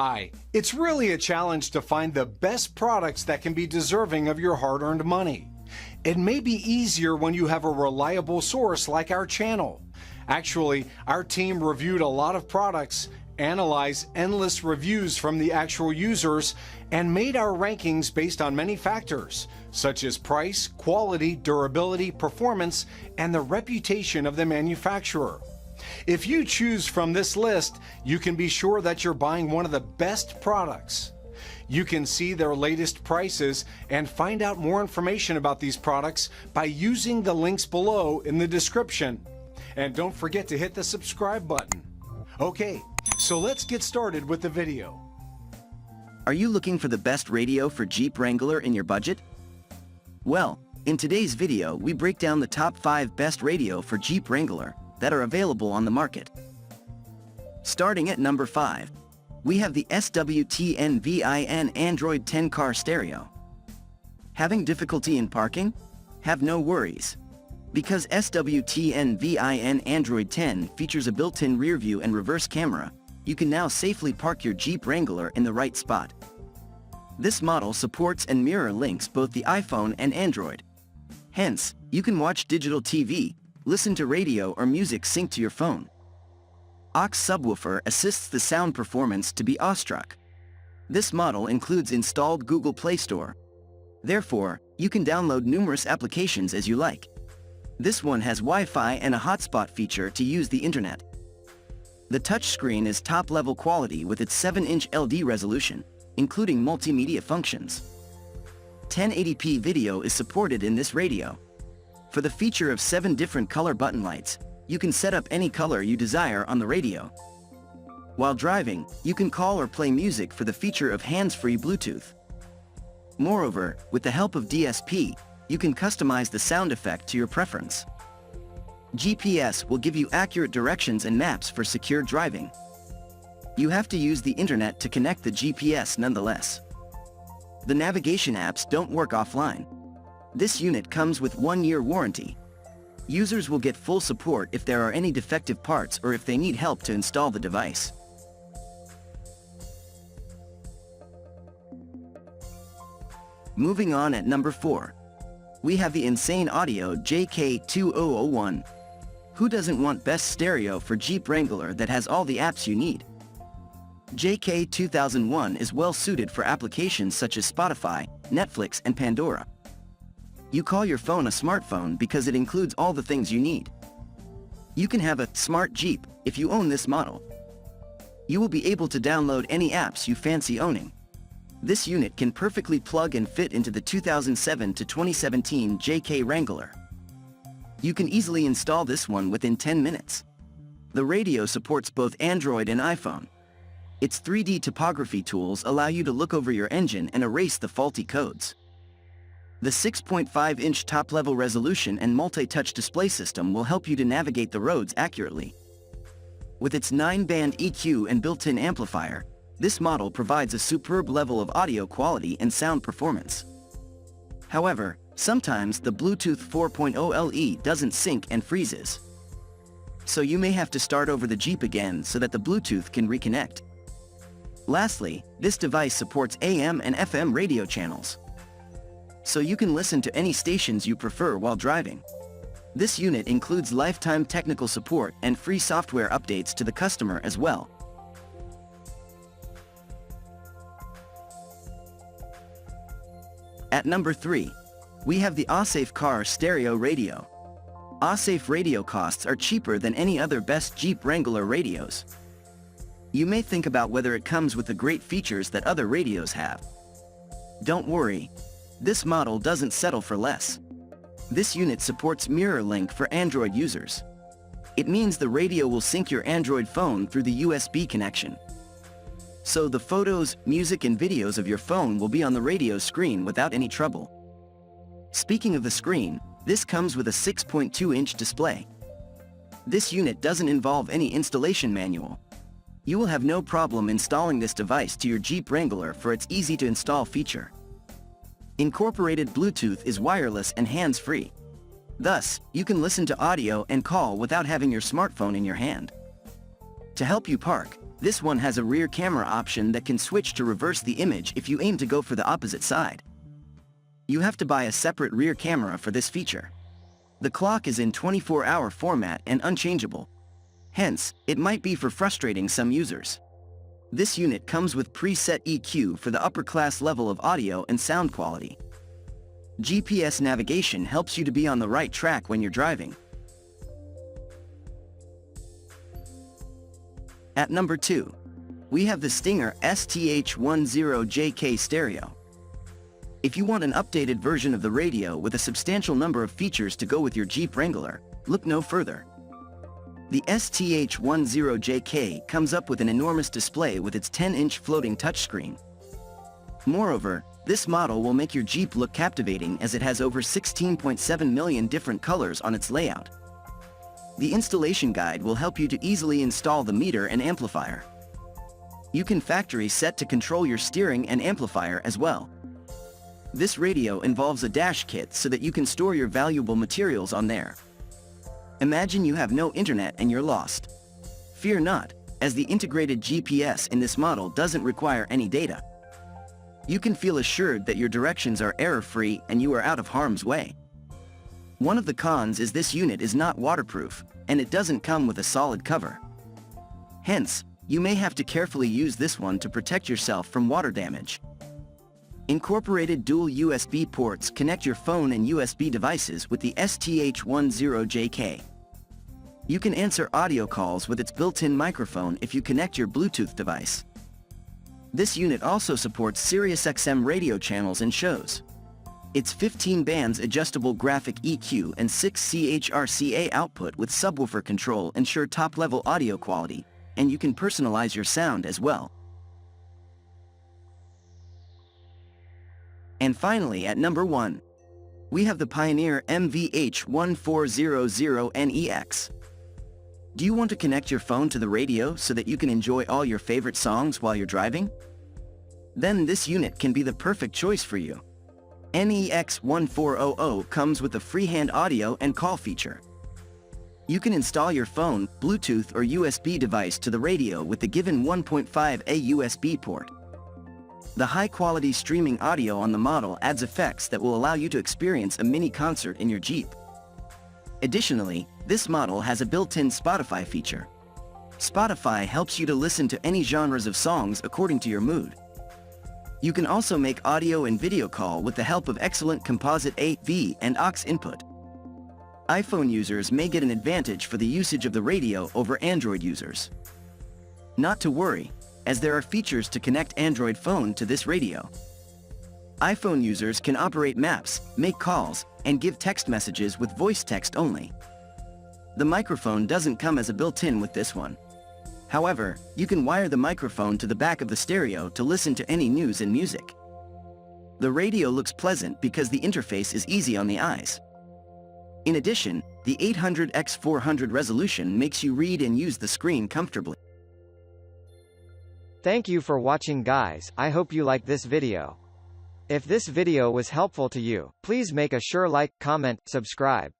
Hi, it's really a challenge to find the best products that can be deserving of your hard-earned money. It may be easier when you have a reliable source like our channel. Actually, our team reviewed a lot of products, analyzed endless reviews from the actual users, and made our rankings based on many factors, such as price, quality, durability, performance, and the reputation of the manufacturer. If you choose from this list, you can be sure that you're buying one of the best products. You can see their latest prices and find out more information about these products by using the links below in the description. And don't forget to hit the subscribe button. Okay, so let's get started with the video. Are you looking for the best radio for Jeep Wrangler in your budget? Well, in today's video we break down the top 5 best radio for Jeep Wrangler that are available on the market. Starting at number 5, we have the Swtnvin Android 10K Stereo. Having difficulty in parking? Have no worries. Because Swtnvin Android 10 features a built-in rear view and reverse camera, you can now safely park your Jeep Wrangler in the right spot. This model supports and mirror links both the iPhone and Android. Hence, you can watch digital TV, listen to radio or music synced to your phone. Aux subwoofer assists the sound performance to be awestruck. This model includes installed Google Play Store. Therefore, you can download numerous applications as you like. This one has Wi-Fi and a hotspot feature to use the internet. The touchscreen is top-level quality with its 7-inch LD resolution, including multimedia functions. 1080p video is supported in this radio. For the feature of 7 different color button lights, you can set up any color you desire on the radio. While driving, you can call or play music for the feature of hands-free Bluetooth. Moreover, with the help of DSP, you can customize the sound effect to your preference. GPS will give you accurate directions and maps for secure driving. You have to use the internet to connect the GPS nonetheless. The navigation apps don't work offline. This unit comes with 1-year warranty. Users will get full support if there are any defective parts or if they need help to install the device. Moving on at number 4, we have the Insane Audio JK2001. Who doesn't want best stereo for Jeep Wrangler that has all the apps you need? JK2001 is well suited for applications such as Spotify, Netflix, and Pandora. You call your phone a smartphone because it includes all the things you need. You can have a smart Jeep if you own this model. You will be able to download any apps you fancy owning. This unit can perfectly plug and fit into the 2007 to 2017 JK Wrangler. You can easily install this one within 10 minutes. The radio supports both Android and iPhone. Its 3D topography tools allow you to look over your engine and erase the faulty codes. The 6.5-inch top-level resolution and multi-touch display system will help you to navigate the roads accurately. With its 9-band EQ and built-in amplifier, this model provides a superb level of audio quality and sound performance. However, sometimes the Bluetooth 4.0 LE doesn't sync and freezes. So you may have to start over the Jeep again so that the Bluetooth can reconnect. Lastly, this device supports AM and FM radio channels, so you can listen to any stations you prefer while driving. This unit includes lifetime technical support and free software updates to the customer as well. At number 3, we have the Awesafe Car Stereo Radio. Awesafe radio costs are cheaper than any other best Jeep Wrangler radios. You may think about whether it comes with the great features that other radios have. Don't worry. This model doesn't settle for less. This unit supports Mirror Link for Android users. It means the radio will sync your Android phone through the USB connection. So the photos, music, and videos of your phone will be on the radio screen without any trouble. Speaking of the screen, this comes with a 6.2-inch display. This unit doesn't involve any installation manual. You will have no problem installing this device to your Jeep Wrangler for its easy-to-install feature. Incorporated Bluetooth is wireless and hands-free. Thus, you can listen to audio and call without having your smartphone in your hand. To help you park, This one has a rear camera option that can switch to reverse the image if you aim to go for the opposite side. You have to buy a separate rear camera for this feature. The clock is in 24-hour format and unchangeable. Hence, it might be frustrating some users. This unit comes with preset EQ for the upper class level of audio and sound quality. GPS navigation helps you to be on the right track when you're driving. At number 2, we have the Stinger-STH10JK Stereo. If you want an updated version of the radio with a substantial number of features to go with your Jeep Wrangler, look no further. The STH10JK comes up with an enormous display with its 10-inch floating touchscreen. Moreover, this model will make your Jeep look captivating as it has over 16.7 million different colors on its layout. The installation guide will help you to easily install the meter and amplifier. You can factory set to control your steering and amplifier as well. This radio involves a dash kit so that you can store your valuable materials on there. Imagine you have no internet and you're lost. Fear not, as the integrated GPS in this model doesn't require any data. You can feel assured that your directions are error-free and you are out of harm's way. One of the cons is this unit is not waterproof, and it doesn't come with a solid cover. Hence, you may have to carefully use this one to protect yourself from water damage. Incorporated dual USB ports connect your phone and USB devices with the STH10JK. You can answer audio calls with its built-in microphone if you connect your Bluetooth device. This unit also supports SiriusXM radio channels and shows. Its 15 bands adjustable graphic EQ and 6 CHRCA output with subwoofer control ensure top-level audio quality, and you can personalize your sound as well. And finally, at number 1, we have the Pioneer MVH1400NEX. Do you want to connect your phone to the radio so that you can enjoy all your favorite songs while you're driving? Then this unit can be the perfect choice for you. NEX1400 comes with a freehand audio and call feature. You can install your phone, Bluetooth or USB device to the radio with the given 1.5A USB port. The high-quality streaming audio on the model adds effects that will allow you to experience a mini concert in your Jeep. Additionally, this model has a built-in Spotify feature. Spotify helps you to listen to any genres of songs according to your mood. You can also make audio and video call with the help of excellent composite AV and aux input. iPhone users may get an advantage for the usage of the radio over Android users. Not to worry, as there are features to connect Android phone to this radio. iPhone users can operate maps, make calls, and give text messages with voice text only. The microphone doesn't come as a built-in with this one. However, you can wire the microphone to the back of the stereo to listen to any news and music. The radio looks pleasant because the interface is easy on the eyes. In addition, the 800x400 resolution makes you read and use the screen comfortably. Thank you for watching, guys. I hope you like this video. If this video was helpful to you, please make a sure like, comment, subscribe.